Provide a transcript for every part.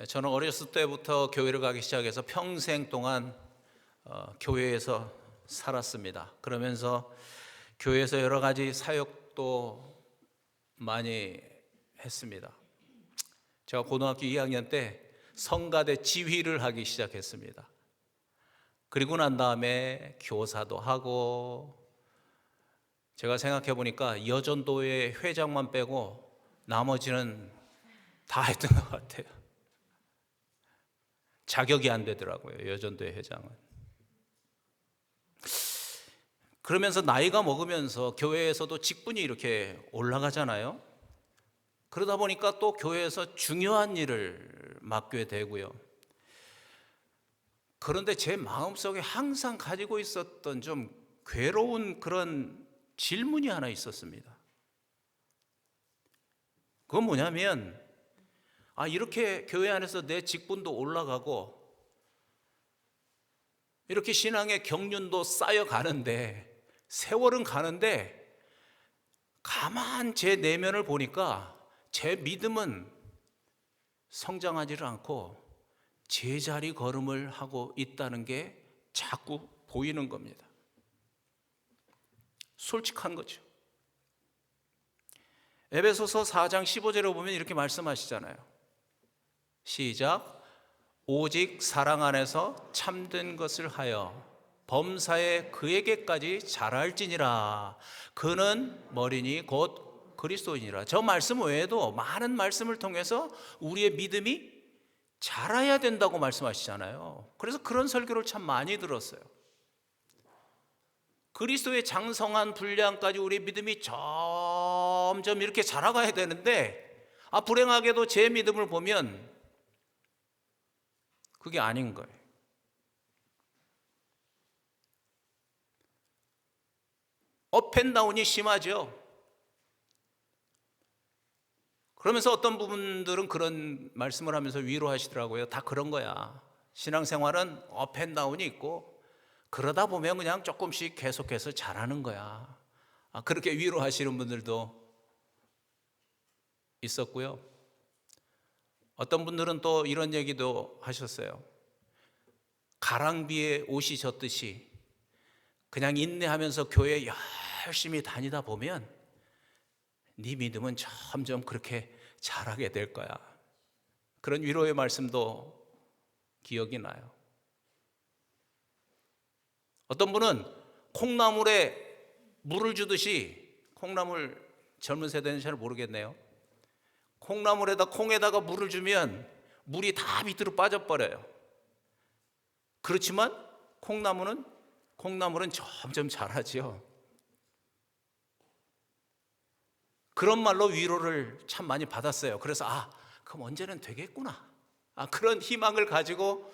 저는 어렸을 때부터 교회를 가기 시작해서 평생 동안 교회에서 살았습니다. 그러면서 교회에서 여러 가지 사역도 많이 했습니다. 제가 고등학교 2학년 때 성가대 지휘를 하기 시작했습니다. 그리고 난 다음에 교사도 하고, 제가 생각해 보니까 여전도회 회장만 빼고 나머지는 다 했던 것 같아요. 자격이 안 되더라고요, 여전도회 회장은. 그러면서 나이가 먹으면서 교회에서도 직분이 이렇게 올라가잖아요. 그러다 보니까 또 교회에서 중요한 일을 맡게 되고요. 그런데 제 마음속에 항상 가지고 있었던 좀 괴로운 그런 질문이 하나 있었습니다. 그건 뭐냐면, 이렇게 교회 안에서 내 직분도 올라가고 이렇게 신앙의 경륜도 쌓여가는데, 세월은 가는데 가만 제 내면을 보니까 제 믿음은 성장하지를 않고 제자리 걸음을 하고 있다는 게 자꾸 보이는 겁니다. 솔직한 거죠. 에베소서 4장 15절에 보면 이렇게 말씀하시잖아요. 시작. 오직 사랑 안에서 참된 것을 하여 범사에 그에게까지 자랄지니라. 그는 머리니 곧 그리스도이니라. 저 말씀 외에도 많은 말씀을 통해서 우리의 믿음이 자라야 된다고 말씀하시잖아요. 그래서 그런 설교를 참 많이 들었어요. 그리스도의 장성한 분량까지 우리의 믿음이 점점 이렇게 자라가야 되는데, 불행하게도 제 믿음을 보면 그게 아닌 거예요. 업앤다운이 심하죠. 그러면서 어떤 부분들은 그런 말씀을 하면서 위로하시더라고요. 다 그런 거야. 신앙생활은 업앤다운이 있고 그러다 보면 그냥 조금씩 계속해서 잘하는 거야. 그렇게 위로하시는 분들도 있었고요. 어떤 분들은 또 이런 얘기도 하셨어요. 가랑비에 옷이 젖듯이 그냥 인내하면서 교회 열심히 다니다 보면 네 믿음은 점점 그렇게 자라게 될 거야. 그런 위로의 말씀도 기억이 나요. 어떤 분은 콩나물에 물을 주듯이, 콩나물 젊은 세대는 잘 모르겠네요. 콩에다가 물을 주면 물이 다 밑으로 빠져버려요. 그렇지만 콩나물은 점점 자라죠. 그런 말로 위로를 참 많이 받았어요. 그래서 그럼 언제는 되겠구나. 그런 희망을 가지고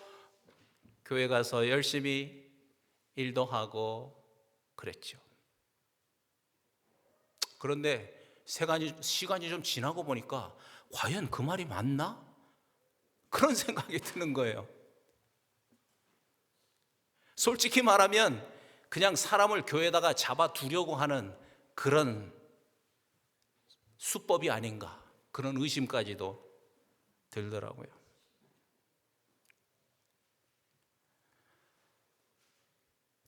교회 가서 열심히 일도 하고 그랬죠. 그런데 시간이 좀 지나고 보니까 과연 그 말이 맞나? 그런 생각이 드는 거예요. 솔직히 말하면 그냥 사람을 교회에다가 잡아두려고 하는 그런 수법이 아닌가, 그런 의심까지도 들더라고요.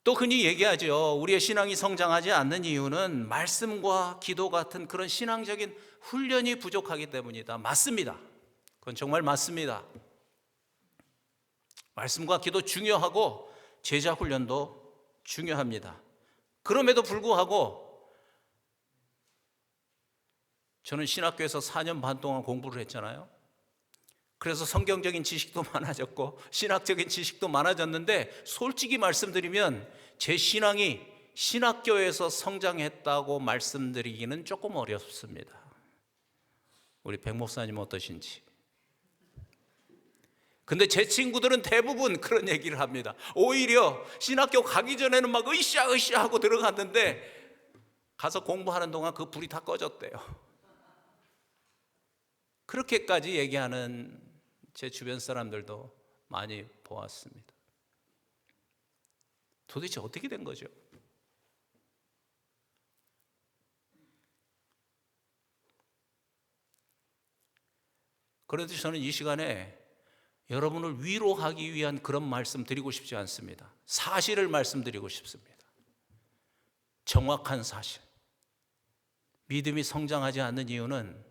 또 흔히 얘기하죠. 우리의 신앙이 성장하지 않는 이유는 말씀과 기도 같은 그런 신앙적인 훈련이 부족하기 때문이다. 맞습니다. 그건 정말 맞습니다. 말씀과 기도 중요하고 제자 훈련도 중요합니다. 그럼에도 불구하고 저는 신학교에서 4년 반 동안 공부를 했잖아요. 그래서 성경적인 지식도 많아졌고 신학적인 지식도 많아졌는데, 솔직히 말씀드리면 제 신앙이 신학교에서 성장했다고 말씀드리기는 조금 어렵습니다. 우리 백 목사님 어떠신지. 근데 제 친구들은 대부분 그런 얘기를 합니다. 오히려 신학교 가기 전에는 막 으쌰으쌰 하고 들어갔는데 가서 공부하는 동안 그 불이 다 꺼졌대요. 그렇게까지 얘기하는 제 주변 사람들도 많이 보았습니다. 도대체 어떻게 된 거죠? 그런데 저는 이 시간에 여러분을 위로하기 위한 그런 말씀 드리고 싶지 않습니다. 사실을 말씀드리고 싶습니다. 정확한 사실. 믿음이 성장하지 않는 이유는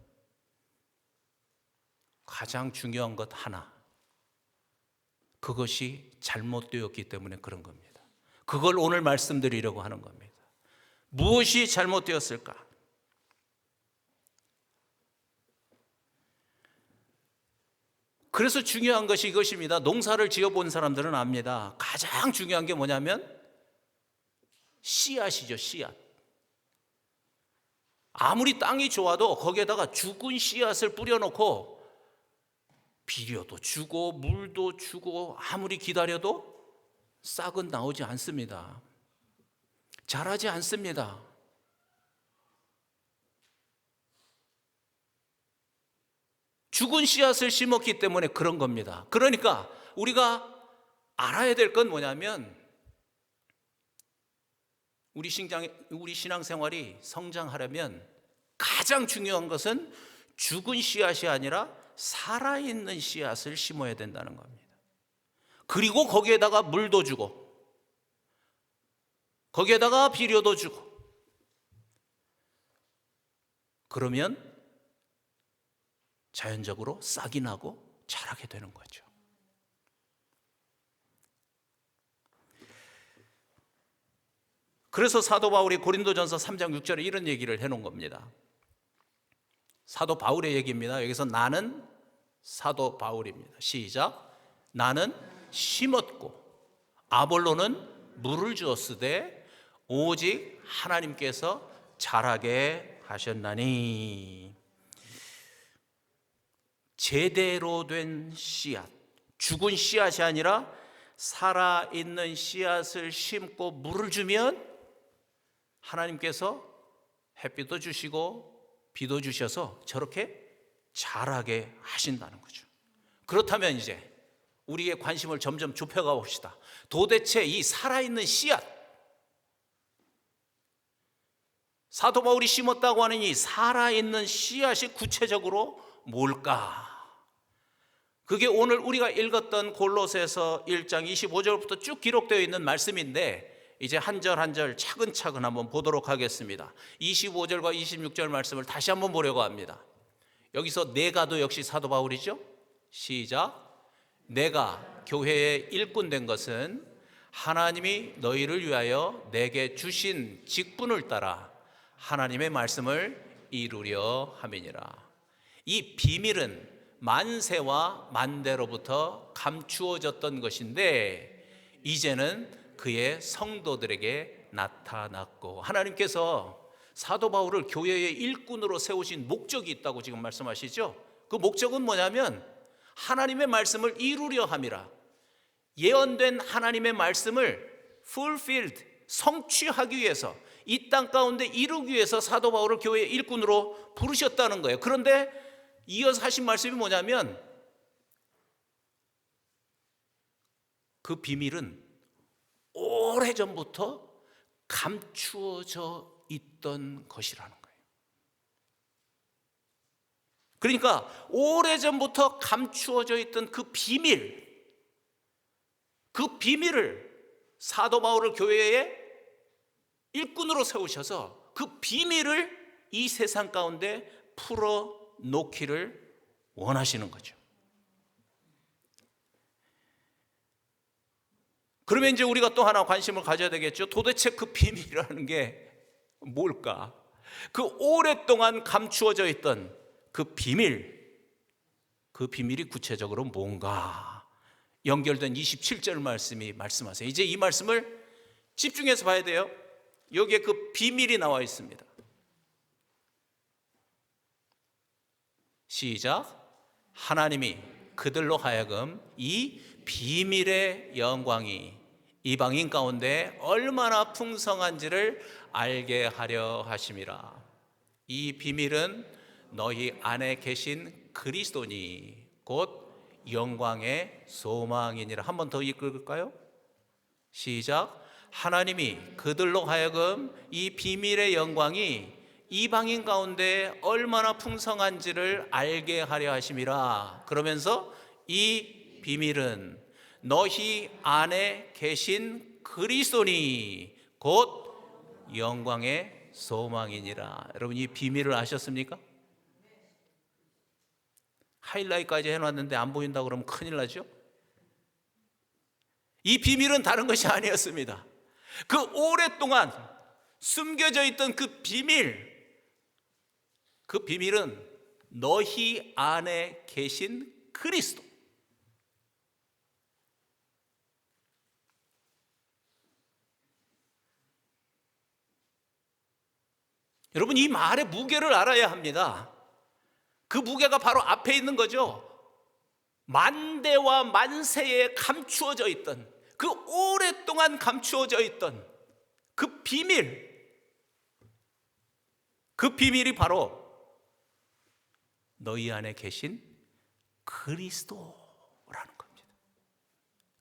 가장 중요한 것 하나, 그것이 잘못되었기 때문에 그런 겁니다. 그걸 오늘 말씀드리려고 하는 겁니다. 무엇이 잘못되었을까? 그래서 중요한 것이 이것입니다. 농사를 지어본 사람들은 압니다. 가장 중요한 게 뭐냐면 씨앗이죠, 씨앗. 아무리 땅이 좋아도 거기에다가 죽은 씨앗을 뿌려놓고 비료도 주고 물도 주고 아무리 기다려도 싹은 나오지 않습니다. 자라지 않습니다. 죽은 씨앗을 심었기 때문에 그런 겁니다. 그러니까 우리가 알아야 될 건 뭐냐면 우리 신앙생활이 성장하려면 가장 중요한 것은 죽은 씨앗이 아니라 살아있는 씨앗을 심어야 된다는 겁니다. 그리고 거기에다가 물도 주고 거기에다가 비료도 주고 그러면 자연적으로 싹이 나고 자라게 되는 거죠. 그래서 사도 바울이 고린도전서 3장 6절에 이런 얘기를 해놓은 겁니다. 사도 바울의 얘기입니다. 여기서 나는 사도 바울입니다. 시작. 나는 심었고 아볼로는 물을 주었으되 오직 하나님께서 자라게 하셨나니. 제대로 된 씨앗, 죽은 씨앗이 아니라 살아있는 씨앗을 심고 물을 주면 하나님께서 햇빛도 주시고 비도 주셔서 저렇게 자라게 하신다는 거죠. 그렇다면 이제 우리의 관심을 점점 좁혀가 봅시다. 도대체 이 살아있는 씨앗, 사도 바울이 심었다고 하는 이 살아있는 씨앗이 구체적으로 뭘까? 그게 오늘 우리가 읽었던 골로새서 1장 25절부터 쭉 기록되어 있는 말씀인데 이제 한 절 한 절 차근차근 한번 보도록 하겠습니다. 25절과 26절 말씀을 다시 한번 보려고 합니다. 여기서 내가도 역시 사도 바울이죠. 시작. 내가 교회의 일꾼 된 것은 하나님이 너희를 위하여 내게 주신 직분을 따라 하나님의 말씀을 이루려 함이니라. 이 비밀은 만세와 만대로부터 감추어졌던 것인데 이제는 그의 성도들에게 나타났고, 하나님께서 사도 바울을 교회의 일꾼으로 세우신 목적이 있다고 지금 말씀하시죠. 그 목적은 뭐냐면 하나님의 말씀을 이루려 함이라. 예언된 하나님의 말씀을 fulfilled, 성취하기 위해서, 이 땅 가운데 이루기 위해서 사도 바울을 교회의 일꾼으로 부르셨다는 거예요. 그런데 이어서 하신 말씀이 뭐냐면 그 비밀은 오래전부터 감추어져 있던 것이라는 거예요. 그러니까 오래전부터 감추어져 있던 그 비밀을 사도 바울을 교회의 일꾼으로 세우셔서 그 비밀을 이 세상 가운데 풀어놓기를 원하시는 거죠. 그러면 이제 우리가 또 하나 관심을 가져야 되겠죠. 도대체 그 비밀이라는 게 뭘까? 그 오랫동안 감추어져 있던 그 비밀이 구체적으로 뭔가? 연결된 27절 말씀이 말씀하세요. 이제 이 말씀을 집중해서 봐야 돼요. 여기에 그 비밀이 나와 있습니다. 시작. 하나님이 그들로 하여금 이 비밀의 영광이 이방인 가운데 얼마나 풍성한지를 알게 하려 하심이라. 이 비밀은 너희 안에 계신 그리스도니 곧 영광의 소망이니라. 한 번 더 읽을까요? 시작. 하나님이 그들로 하여금 이 비밀의 영광이 이방인 가운데 얼마나 풍성한지를 알게 하려 하심이라. 그러면서 이 비밀은 너희 안에 계신 그리스도니 곧 영광의 소망이니라. 여러분, 이 비밀을 아셨습니까? 하이라이트까지 해놨는데 안 보인다고 그러면 큰일 나죠? 이 비밀은 다른 것이 아니었습니다. 그 오랫동안 숨겨져 있던 그 비밀은 너희 안에 계신 그리스도. 여러분, 이 말의 무게를 알아야 합니다. 그 무게가 바로 앞에 있는 거죠. 만대와 만세에 감추어져 있던, 그 오랫동안 감추어져 있던 그 비밀이 바로 너희 안에 계신 그리스도라는 겁니다.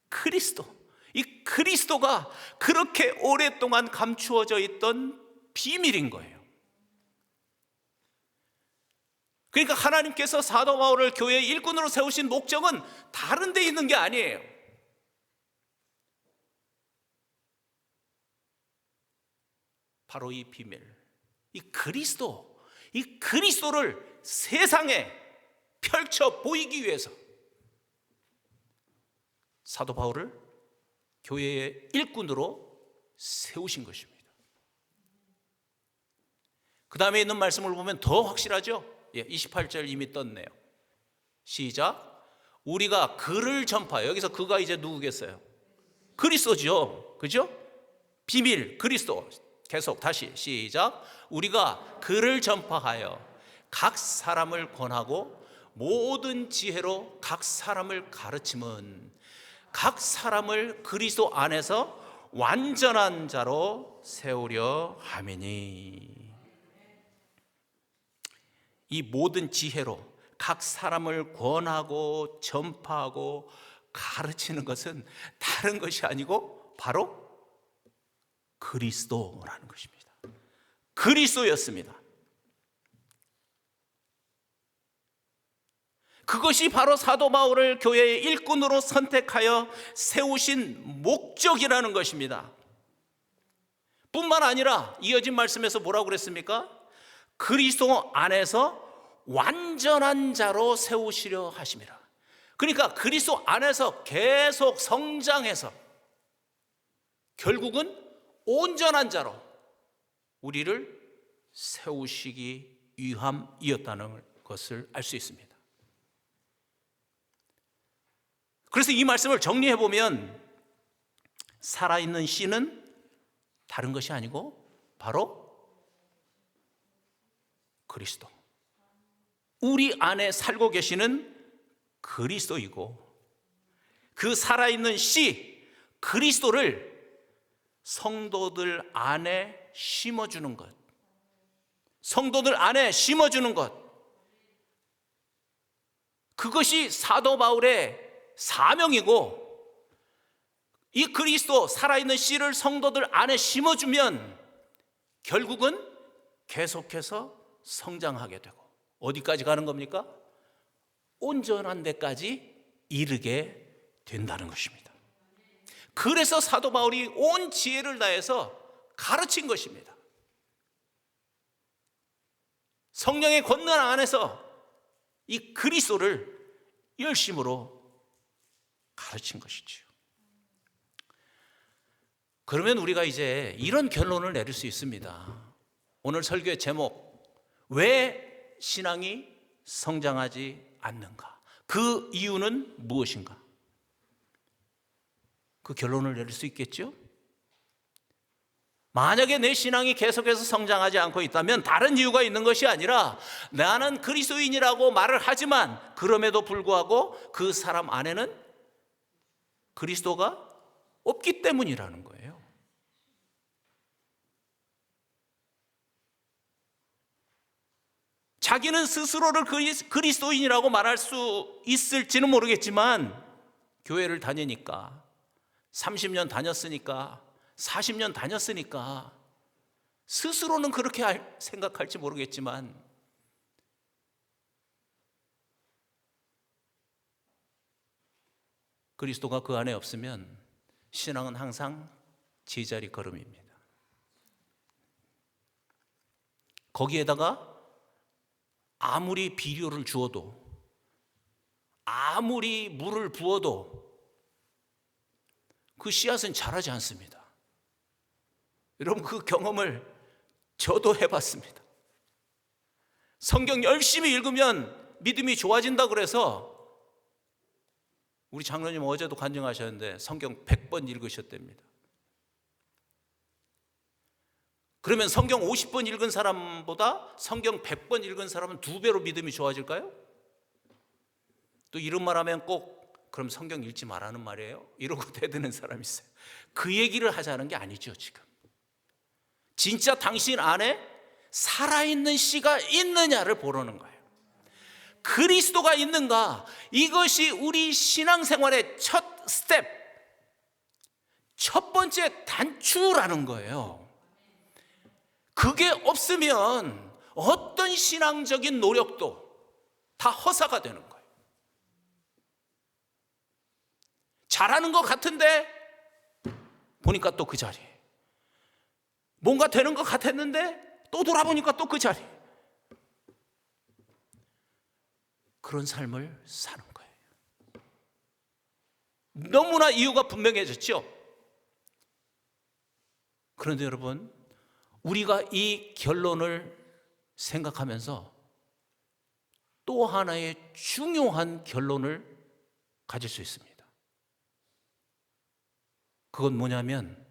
그리스도. 이 그리스도가 그렇게 오랫동안 감추어져 있던 비밀인 거예요. 그러니까 하나님께서 사도 바울을 교회의 일꾼으로 세우신 목적은 다른 데 있는 게 아니에요. 바로 이 비밀, 이 그리스도를 세상에 펼쳐 보이기 위해서 사도 바울을 교회의 일꾼으로 세우신 것입니다. 그 다음에 있는 말씀을 보면 더 확실하죠. 28절 이미 떴네요. 시작. 우리가 그를 전파하여. 여기서 그가 이제 누구겠어요? 그리스도죠. 그죠? 비밀, 그리스도. 계속 다시 시작. 우리가 그를 전파하여 각 사람을 권하고 모든 지혜로 각 사람을 가르침은 각 사람을 그리스도 안에서 완전한 자로 세우려 함이니. 이 모든 지혜로 각 사람을 권하고 전파하고 가르치는 것은 다른 것이 아니고 바로 그리스도라는 것입니다. 그리스도였습니다. 그것이 바로 사도 바울을 교회의 일꾼으로 선택하여 세우신 목적이라는 것입니다. 뿐만 아니라 이어진 말씀에서 뭐라고 그랬습니까? 그리스도 안에서 완전한 자로 세우시려 하심이라. 그러니까 그리스도 안에서 계속 성장해서 결국은 온전한 자로 우리를 세우시기 위함이었다는 것을 알 수 있습니다. 그래서 이 말씀을 정리해 보면 살아있는 씨는 다른 것이 아니고 바로 그리스도, 우리 안에 살고 계시는 그리스도이고, 그 살아있는 씨 그리스도를 성도들 안에 심어주는 것, 성도들 안에 심어주는 것, 그것이 사도 바울의 사명이고, 이 그리스도 살아있는 씨를 성도들 안에 심어주면 결국은 계속해서 성장하게 되고, 어디까지 가는 겁니까? 온전한 데까지 이르게 된다는 것입니다. 그래서 사도 바울이 온 지혜를 다해서 가르친 것입니다. 성령의 권능 안에서 이 그리스도를 열심으로 가르친 것이지요. 그러면 우리가 이제 이런 결론을 내릴 수 있습니다. 오늘 설교의 제목, 왜 신앙이 성장하지 않는가? 그 이유는 무엇인가? 그 결론을 내릴 수 있겠죠? 만약에 내 신앙이 계속해서 성장하지 않고 있다면 다른 이유가 있는 것이 아니라 나는 그리스도인이라고 말을 하지만 그럼에도 불구하고 그 사람 안에는 그리스도가 없기 때문이라는 거예요. 자기는 스스로를 그리스도인이라고 말할 수 있을지는 모르겠지만 교회를 다니니까 30년 다녔으니까 40년 다녔으니까 스스로는 그렇게 생각할지 모르겠지만 그리스도가 그 안에 없으면 신앙은 항상 제자리 걸음입니다. 거기에다가 아무리 비료를 주어도, 아무리 물을 부어도 그 씨앗은 자라지 않습니다. 여러분, 그 경험을 저도 해봤습니다. 성경 열심히 읽으면 믿음이 좋아진다 그래서 우리 장로님 어제도 간증하셨는데 성경 100번 읽으셨답니다. 그러면 성경 50번 읽은 사람보다 성경 100번 읽은 사람은 2배로 믿음이 좋아질까요? 또 이런 말 하면 꼭 그럼 성경 읽지 말라는 말이에요? 이러고 대드는 사람이 있어요. 그 얘기를 하자는 게 아니죠. 지금 진짜 당신 안에 살아있는 씨가 있느냐를 보려는 거예요. 그리스도가 있는가? 이것이 우리 신앙생활의 첫 스텝, 첫 번째 단추라는 거예요. 그게 없으면 어떤 신앙적인 노력도 다 허사가 되는 거예요. 잘하는 것 같은데 보니까 또 그 자리에, 뭔가 되는 것 같았는데 또 돌아보니까 또 그 자리에, 그런 삶을 사는 거예요. 너무나 이유가 분명해졌죠. 그런데 여러분, 우리가 이 결론을 생각하면서 또 하나의 중요한 결론을 가질 수 있습니다. 그건 뭐냐면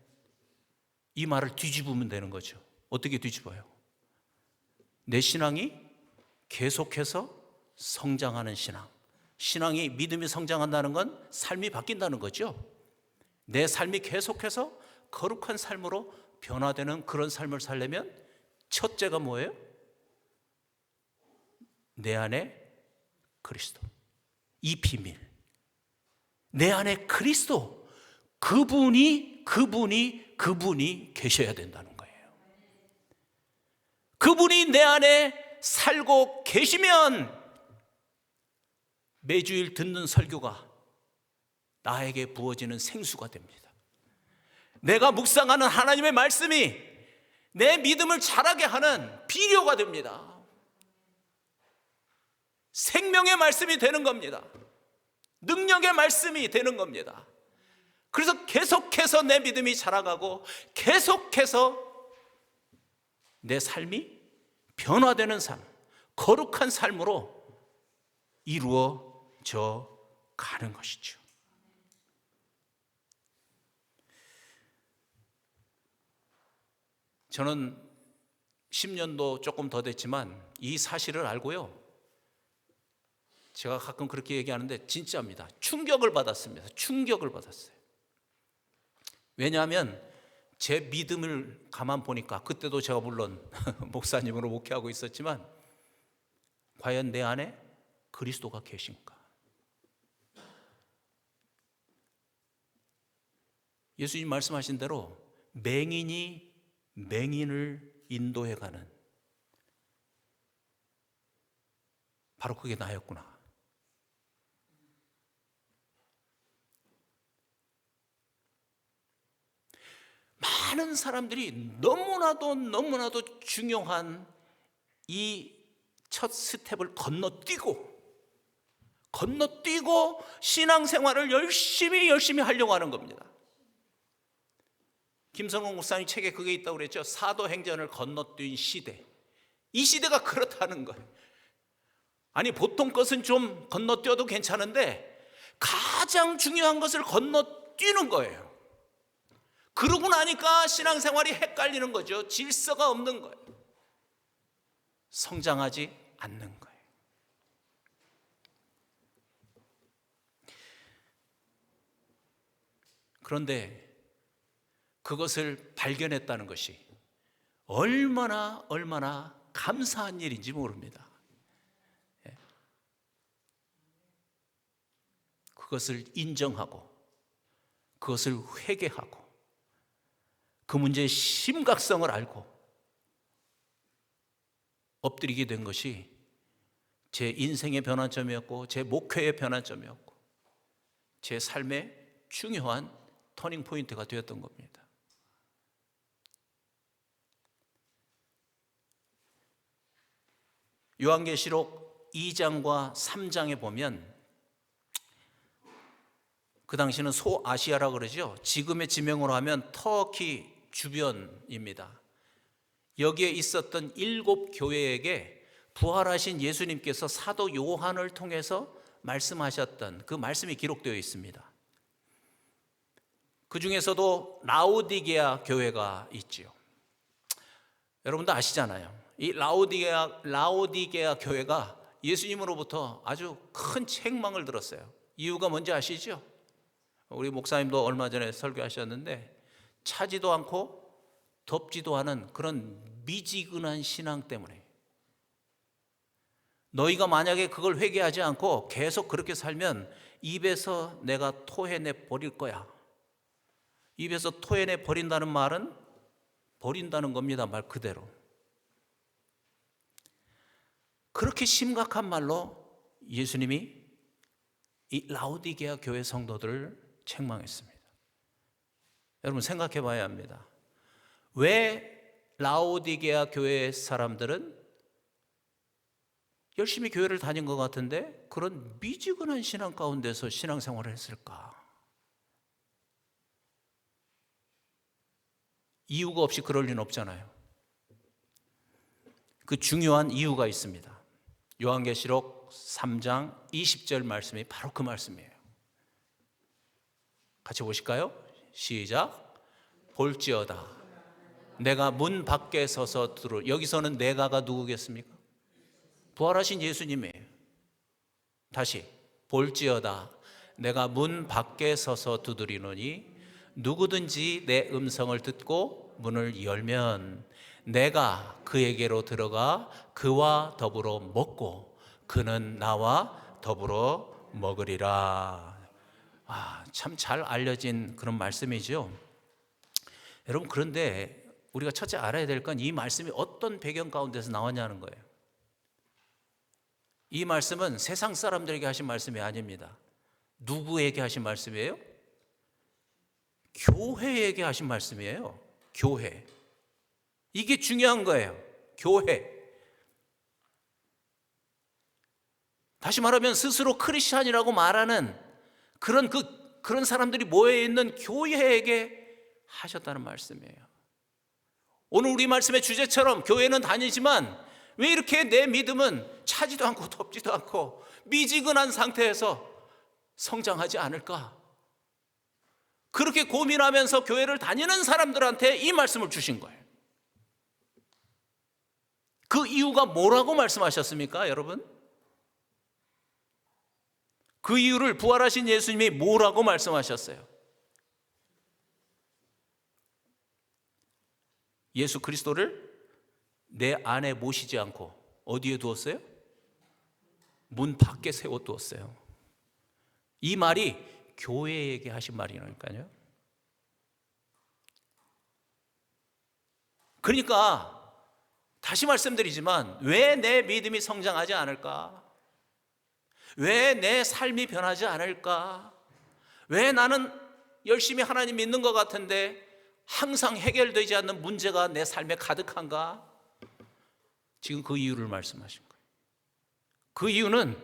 이 말을 뒤집으면 되는 거죠. 어떻게 뒤집어요? 내 신앙이 계속해서 성장하는 신앙. 신앙이, 믿음이 성장한다는 건 삶이 바뀐다는 거죠. 내 삶이 계속해서 거룩한 삶으로 변화되는 그런 삶을 살려면 첫째가 뭐예요? 내 안에 그리스도. 이 비밀. 내 안에 그리스도. 그분이 계셔야 된다는 거예요. 그분이 내 안에 살고 계시면 매주일 듣는 설교가 나에게 부어지는 생수가 됩니다. 내가 묵상하는 하나님의 말씀이 내 믿음을 자라게 하는 비료가 됩니다. 생명의 말씀이 되는 겁니다. 능력의 말씀이 되는 겁니다. 그래서 계속해서 내 믿음이 자라가고 계속해서 내 삶이 변화되는 삶, 거룩한 삶으로 이루어져 가는 것이죠. 저는 10년도 조금 더 됐지만 이 사실을 알고요, 제가 가끔 그렇게 얘기하는데 진짜입니다. 충격을 받았습니다. 충격을 받았어요. 왜냐하면 제 믿음을 가만 보니까, 그때도 제가 물론 목사님으로 목회하고 있었지만, 과연 내 안에 그리스도가 계신가? 예수님 말씀하신 대로 맹인이 맹인을 인도해가는, 바로 그게 나였구나. 많은 사람들이 너무나도 중요한 이 첫 스텝을 건너뛰고 신앙생활을 열심히 하려고 하는 겁니다. 김성근 목사님 책에 그게 있다고 그랬죠. 사도행전을 건너뛴 시대. 이 시대가 그렇다는 거예요. 아니, 보통 것은 좀 건너뛰어도 괜찮은데 가장 중요한 것을 건너뛰는 거예요. 그러고 나니까 신앙생활이 헷갈리는 거죠. 질서가 없는 거예요. 성장하지 않는 거예요. 그런데 그것을 발견했다는 것이 얼마나 감사한 일인지 모릅니다. 그것을 인정하고 그것을 회개하고 그 문제의 심각성을 알고 엎드리게 된 것이 제 인생의 변환점이었고, 제 목회의 변환점이었고, 제 삶의 중요한 터닝 포인트가 되었던 겁니다. 요한계시록 2장과 3장에 보면, 그 당시는 소아시아라고 그러죠. 지금의 지명으로 하면 터키 주변입니다. 여기에 있었던 7 교회에게 부활하신 예수님께서 사도 요한을 통해서 말씀하셨던 그 말씀이 기록되어 있습니다. 그 중에서도 라오디게아 교회가 있지요. 여러분도 아시잖아요. 이 라오디게아 교회가 예수님으로부터 아주 큰 책망을 들었어요. 이유가 뭔지 아시죠? 우리 목사님도 얼마 전에 설교하셨는데, 차지도 않고 덥지도 않은 그런 미지근한 신앙 때문에, 너희가 만약에 그걸 회개하지 않고 계속 그렇게 살면 입에서 내가 토해내 버릴 거야. 입에서 토해내 버린다는 말은 버린다는 겁니다. 말 그대로. 그렇게 심각한 말로 예수님이 이 라오디게아 교회 성도들을 책망했습니다. 여러분 생각해 봐야 합니다. 왜 라오디게아 교회 사람들은 열심히 교회를 다닌 것 같은데 그런 미지근한 신앙 가운데서 신앙생활을 했을까? 이유가 없이 그럴 리는 없잖아요. 그 중요한 이유가 있습니다. 요한계시록 3장 20절 말씀이 바로 그 말씀이에요. 같이 보실까요? 시작. 볼지어다 내가 문 밖에 서서 들어. 여기서는 내가가 누구겠습니까? 부활하신 예수님이에요. 다시 볼지어다 내가 문 밖에 서서 두드리노니 누구든지 내 음성을 듣고 문을 열면 내가 그에게로 들어가 그와 더불어 먹고 그는 나와 더불어 먹으리라. 참 잘 알려진 그런 말씀이죠. 여러분, 그런데 우리가 첫째 알아야 될 건 이 말씀이 어떤 배경 가운데서 나왔냐는 거예요. 이 말씀은 세상 사람들에게 하신 말씀이 아닙니다. 누구에게 하신 말씀이에요? 교회에게 하신 말씀이에요. 교회. 이게 중요한 거예요. 교회. 다시 말하면 스스로 크리스찬이라고 말하는 그런 사람들이 모여 있는 교회에게 하셨다는 말씀이에요. 오늘 우리 말씀의 주제처럼 교회는 다니지만 왜 이렇게 내 믿음은 차지도 않고 덥지도 않고 미지근한 상태에서 성장하지 않을까? 그렇게 고민하면서 교회를 다니는 사람들한테 이 말씀을 주신 거예요. 그 이유가 뭐라고 말씀하셨습니까, 여러분? 그 이유를 부활하신 예수님이 뭐라고 말씀하셨어요? 예수 그리스도를 내 안에 모시지 않고 어디에 두었어요? 문 밖에 세워두었어요. 이 말이 교회에게 하신 말이니까요. 그러니까 다시 말씀드리지만 왜 내 믿음이 성장하지 않을까? 왜 내 삶이 변하지 않을까? 왜 나는 열심히 하나님 믿는 것 같은데 항상 해결되지 않는 문제가 내 삶에 가득한가? 지금 그 이유를 말씀하신 거예요. 그 이유는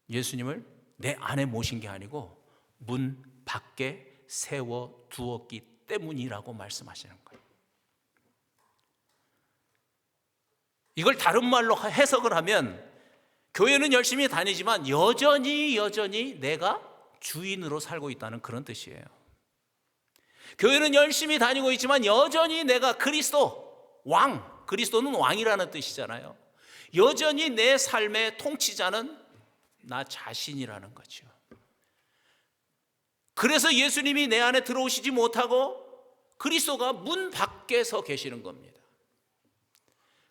예수님을 내 안에 모신 게 아니고 문 밖에 세워두었기 때문이라고 말씀하시는 거예요. 이걸 다른 말로 해석을 하면 교회는 열심히 다니지만 여전히 내가 주인으로 살고 있다는 그런 뜻이에요. 교회는 열심히 다니고 있지만 여전히 내가 그리스도, 왕, 그리스도는 왕이라는 뜻이잖아요. 여전히 내 삶의 통치자는 나 자신이라는 거죠. 그래서 예수님이 내 안에 들어오시지 못하고 그리스도가 문 밖에 서 계시는 겁니다.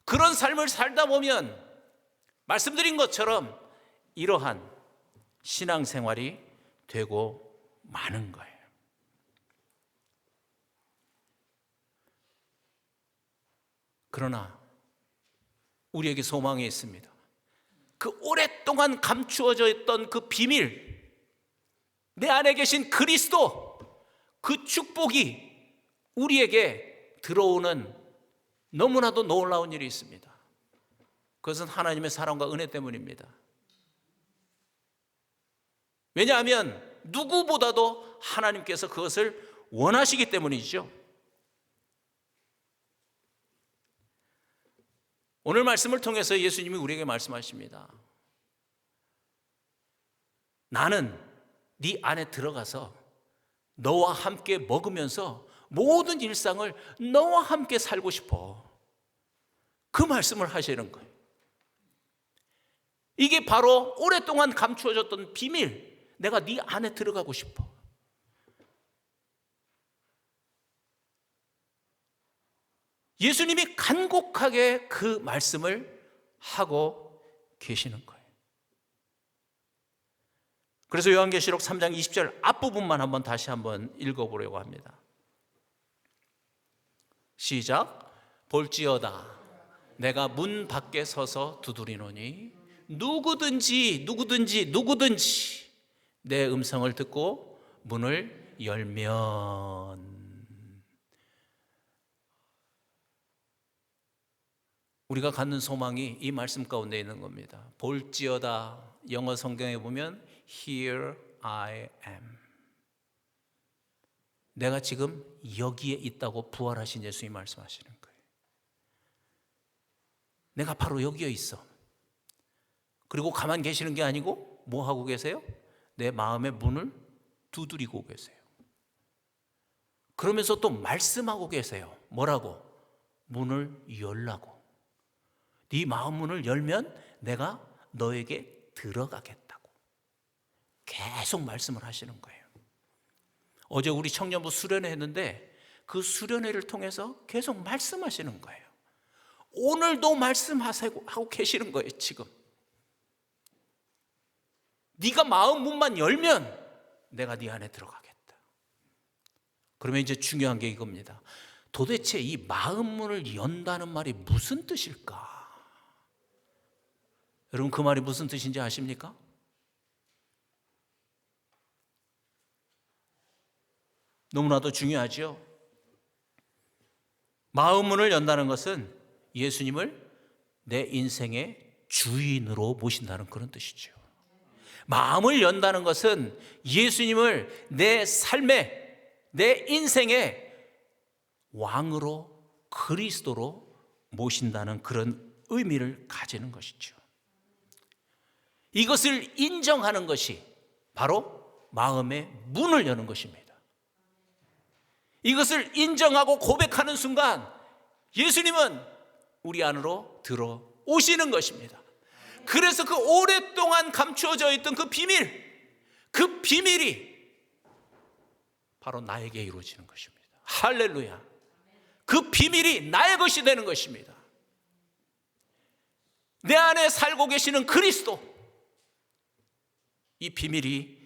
그런 삶을 살다 보면 말씀드린 것처럼 이러한 신앙생활이 되고 마는 거예요. 그러나 우리에게 소망이 있습니다. 그 오랫동안 감추어져 있던 그 비밀, 내 안에 계신 그리스도, 그 축복이 우리에게 들어오는 너무나도 놀라운 일이 있습니다. 그것은 하나님의 사랑과 은혜 때문입니다. 왜냐하면 누구보다도 하나님께서 그것을 원하시기 때문이죠. 오늘 말씀을 통해서 예수님이 우리에게 말씀하십니다. 나는 네 안에 들어가서 너와 함께 먹으면서 모든 일상을 너와 함께 살고 싶어. 그 말씀을 하시는 거예요. 이게 바로 오랫동안 감추어졌던 비밀, 내가 네 안에 들어가고 싶어. 예수님이 간곡하게 그 말씀을 하고 계시는 거예요. 그래서 요한계시록 3장 20절 앞부분만 다시 한번 읽어보려고 합니다. 시작. 볼지어다 내가 문 밖에 서서 두드리노니 누구든지 내 음성을 듣고 문을 열면. 우리가 갖는 소망이 이 말씀 가운데 있는 겁니다. 볼지어다, 영어 성경에 보면 Here I am. 내가 지금 여기에 있다고 부활하신 예수님이 말씀하시는 거예요. 내가 바로 여기에 있어. 그리고 가만 계시는 게 아니고 뭐 하고 계세요? 내 마음의 문을 두드리고 계세요. 그러면서 또 말씀하고 계세요. 뭐라고? 문을 열라고. 네 마음 문을 열면 내가 너에게 들어가겠다고 계속 말씀을 하시는 거예요. 어제 우리 청년부 수련회 했는데 그 수련회를 통해서 계속 말씀하시는 거예요. 오늘도 말씀하고 계시는 거예요. 지금 네가 마음 문만 열면 내가 네 안에 들어가겠다. 그러면 이제 중요한 게 이겁니다. 도대체 이 마음 문을 연다는 말이 무슨 뜻일까? 여러분, 그 말이 무슨 뜻인지 아십니까? 너무나도 중요하죠. 마음 문을 연다는 것은 예수님을 내 인생의 주인으로 모신다는 그런 뜻이죠. 마음을 연다는 것은 예수님을 내 삶의, 내 인생의 왕으로, 그리스도로 모신다는 그런 의미를 가지는 것이죠. 이것을 인정하는 것이 바로 마음의 문을 여는 것입니다. 이것을 인정하고 고백하는 순간 예수님은 우리 안으로 들어오시는 것입니다. 그래서 그 오랫동안 감추어져 있던 그 비밀이 바로 나에게 이루어지는 것입니다. 할렐루야. 그 비밀이 나의 것이 되는 것입니다. 내 안에 살고 계시는 그리스도, 이 비밀이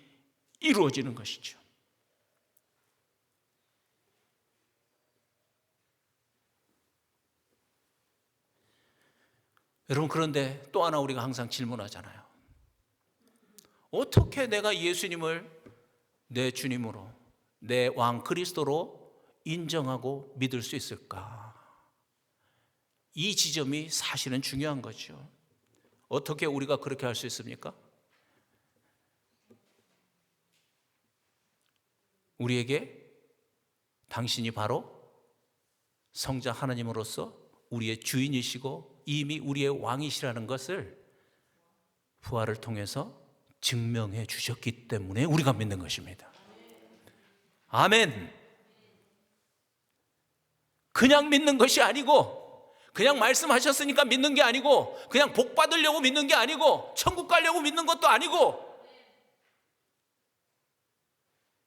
이루어지는 것이죠. 여러분, 그런데 또 하나 우리가 항상 질문하잖아요. 어떻게 내가 예수님을 내 주님으로, 내 왕 그리스도로 인정하고 믿을 수 있을까? 이 지점이 사실은 중요한 거죠. 어떻게 우리가 그렇게 할 수 있습니까? 우리에게 당신이 바로 성자 하나님으로서 우리의 주인이시고 이미 우리의 왕이시라는 것을 부활을 통해서 증명해 주셨기 때문에 우리가 믿는 것입니다. 아멘. 그냥 믿는 것이 아니고, 그냥 말씀하셨으니까 믿는 게 아니고, 그냥 복 받으려고 믿는 게 아니고, 천국 가려고 믿는 것도 아니고,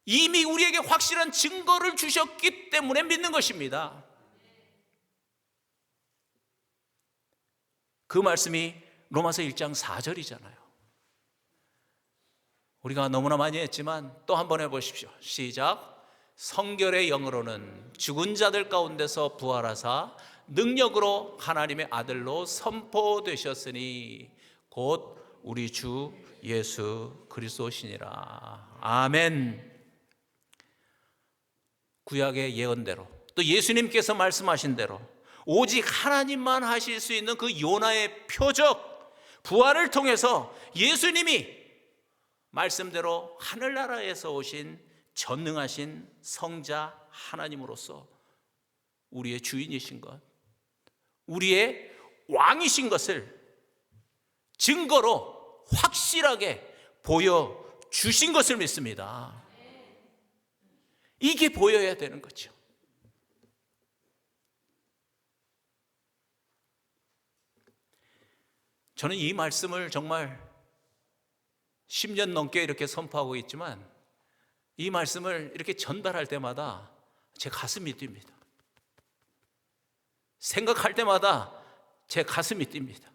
이미 우리에게 확실한 증거를 주셨기 때문에 믿는 것입니다. 그 말씀이 로마서 1장 4절이잖아요. 우리가 너무나 많이 했지만 또 한 번 해보십시오. 시작. 성결의 영으로는 죽은 자들 가운데서 부활하사 능력으로 하나님의 아들로 선포되셨으니 곧 우리 주 예수 그리스도시니라. 아멘. 구약의 예언대로 또 예수님께서 말씀하신 대로 오직 하나님만 하실 수 있는 그 요나의 표적 부활을 통해서 예수님이 말씀대로 하늘나라에서 오신 전능하신 성자 하나님으로서 우리의 주인이신 것, 우리의 왕이신 것을 증거로 확실하게 보여주신 것을 믿습니다. 이게 보여야 되는 거죠. 저는 이 말씀을 정말 10년 넘게 이렇게 선포하고 있지만 이 말씀을 이렇게 전달할 때마다 제 가슴이 뜁니다. 생각할 때마다 제 가슴이 뜁니다.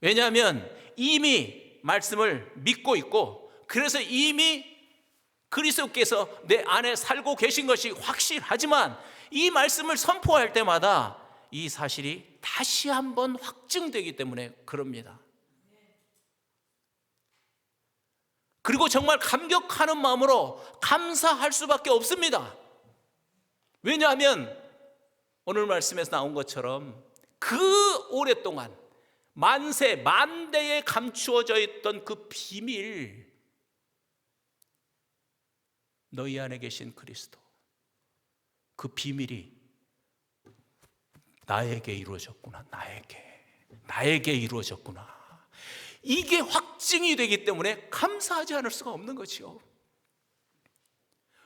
왜냐하면 이미 말씀을 믿고 있고 그래서 이미 그리스도께서 내 안에 살고 계신 것이 확실하지만 이 말씀을 선포할 때마다 이 사실이 다시 한번 확증되기 때문에 그럽니다. 그리고 정말 감격하는 마음으로 감사할 수밖에 없습니다. 왜냐하면 오늘 말씀에서 나온 것처럼 그 오랫동안 만세 만대에 감추어져 있던 그 비밀, 너희 안에 계신 그리스도, 그 비밀이 나에게 이루어졌구나. 나에게 이루어졌구나. 이게 확증이 되기 때문에 감사하지 않을 수가 없는 거지요.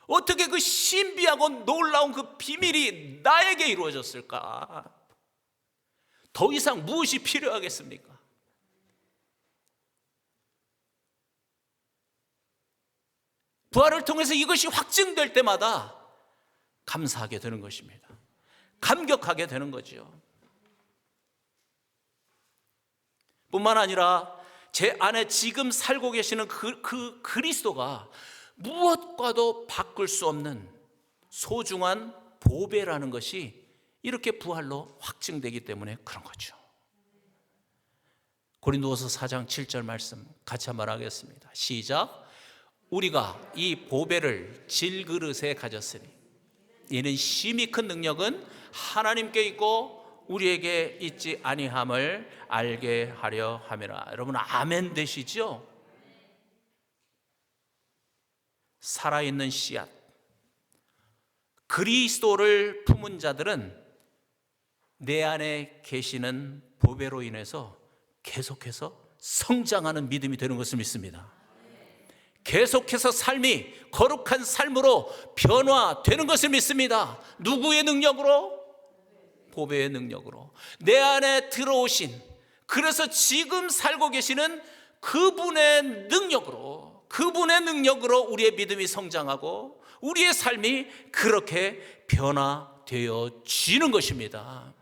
어떻게 그 신비하고 놀라운 그 비밀이 나에게 이루어졌을까? 더 이상 무엇이 필요하겠습니까? 부활을 통해서 이것이 확증될 때마다 감사하게 되는 것입니다. 감격하게 되는 거죠. 뿐만 아니라 제 안에 지금 살고 계시는 그 그리스도가 무엇과도 바꿀 수 없는 소중한 보배라는 것이 이렇게 부활로 확증되기 때문에 그런 거죠. 고린도후서 4장 7절 말씀 같이 한번 하겠습니다. 시작. 우리가 이 보배를 질그릇에 가졌으니 이는 심히 큰 능력은 하나님께 있고 우리에게 있지 아니함을 알게 하려 함이라. 여러분 아멘 되시죠? 살아있는 씨앗 그리스도를 품은 자들은 내 안에 계시는 보배로 인해서 계속해서 성장하는 믿음이 되는 것을 믿습니다. 계속해서 삶이 거룩한 삶으로 변화되는 것을 믿습니다. 누구의 능력으로? 보배의 능력으로. 내 안에 들어오신, 그래서 지금 살고 계시는 그분의 능력으로 우리의 믿음이 성장하고 우리의 삶이 그렇게 변화되어지는 것입니다.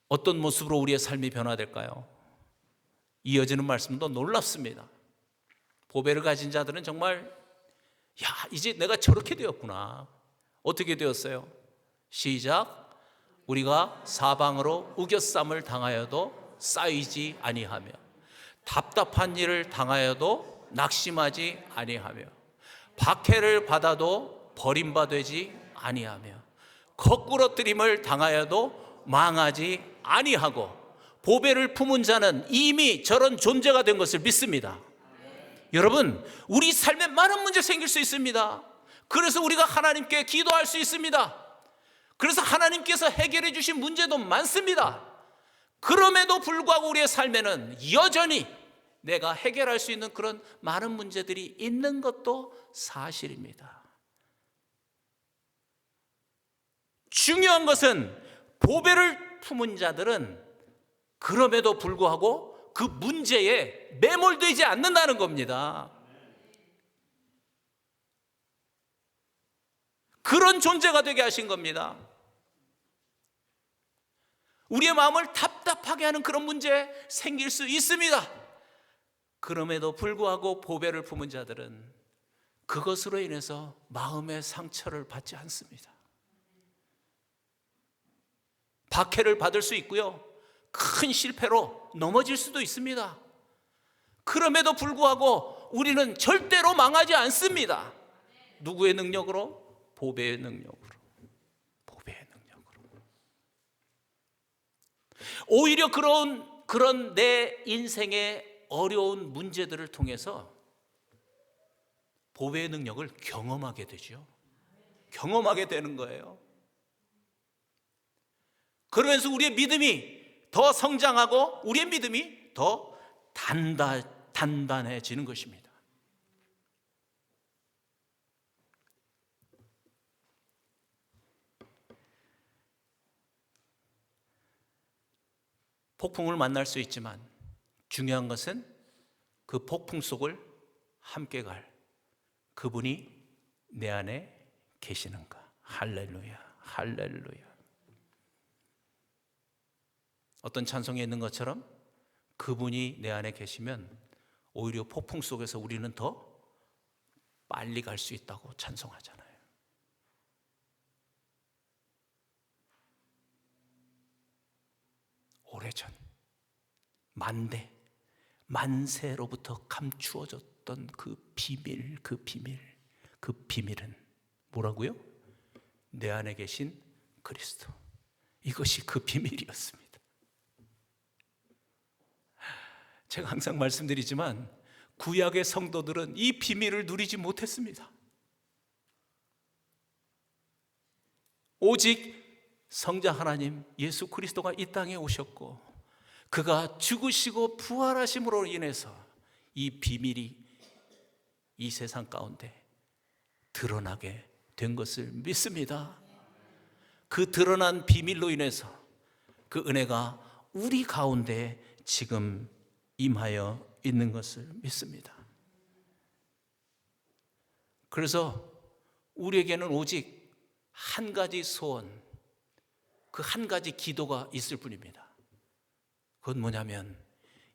어떤 모습으로 우리의 삶이 변화될까요? 이어지는 말씀도 놀랍습니다. 보배를 가진 자들은 정말 이제 내가 저렇게 되었구나. 어떻게 되었어요? 시작. 우리가 사방으로 우겨쌈을 당하여도 쌓이지 아니하며 답답한 일을 당하여도 낙심하지 아니하며 박해를 받아도 버림받지 아니하며 거꾸러뜨림을 당하여도 망하지 아니하고 보배를 품은 자는 이미 저런 존재가 된 것을 믿습니다. 여러분, 우리 삶에 많은 문제 생길 수 있습니다. 그래서 우리가 하나님께 기도할 수 있습니다. 그래서 하나님께서 해결해 주신 문제도 많습니다. 그럼에도 불구하고 우리의 삶에는 여전히 내가 해결할 수 있는 그런 많은 문제들이 있는 것도 사실입니다. 중요한 것은 보배를 품은 자들은 그럼에도 불구하고 그 문제에 매몰되지 않는다는 겁니다. 그런 존재가 되게 하신 겁니다. 우리의 마음을 답답하게 하는 그런 문제 생길 수 있습니다. 그럼에도 불구하고 보배를 품은 자들은 그것으로 인해서 마음의 상처를 받지 않습니다. 박해를 받을 수 있고요, 큰 실패로 넘어질 수도 있습니다. 그럼에도 불구하고 우리는 절대로 망하지 않습니다. 누구의 능력으로? 보배의 능력으로. 보배의 능력으로. 오히려 그런 내 인생의 어려운 문제들을 통해서 보배의 능력을 경험하게 되죠. 경험하게 되는 거예요. 그러면서 우리의 믿음이 더 성장하고 우리의 믿음이 더 단단해지는 것입니다. 폭풍을 만날 수 있지만 중요한 것은 그 폭풍 속을 함께 갈 그분이 내 안에 계시는가. 할렐루야, 할렐루야. 어떤 찬송에 있는 것처럼 그분이 내 안에 계시면 오히려 폭풍 속에서 우리는 더 빨리 갈 수 있다고 찬송하잖아요. 오래전 만세로부터 감추어졌던 그 비밀은 뭐라고요? 내 안에 계신 그리스도. 이것이 그 비밀이었습니다. 제가 항상 말씀드리지만 구약의 성도들은 이 비밀을 누리지 못했습니다. 오직 성자 하나님 예수 그리스도가 이 땅에 오셨고 그가 죽으시고 부활하심으로 인해서 이 비밀이 이 세상 가운데 드러나게 된 것을 믿습니다. 그 드러난 비밀로 인해서 그 은혜가 우리 가운데 지금 임하여 있는 것을 믿습니다. 그래서 우리에게는 오직 한 가지 소원, 그 한 가지 기도가 있을 뿐입니다. 그건 뭐냐면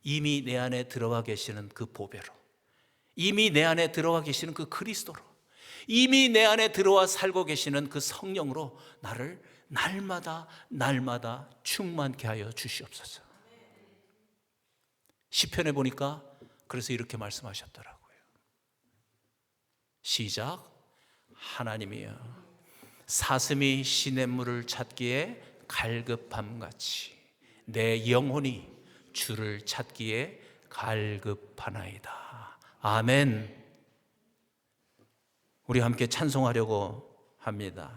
이미 내 안에 들어와 계시는 그 보배로, 이미 내 안에 들어와 계시는 그 그리스도로, 이미 내 안에 들어와 살고 계시는 그 성령으로 나를 날마다 충만케 하여 주시옵소서. 시편에 보니까 그래서 이렇게 말씀하셨더라고요. 시작. 하나님이여 사슴이 시냇물을 찾기에 갈급함같이 내 영혼이 주를 찾기에 갈급하나이다. 아멘. 우리 함께 찬송하려고 합니다.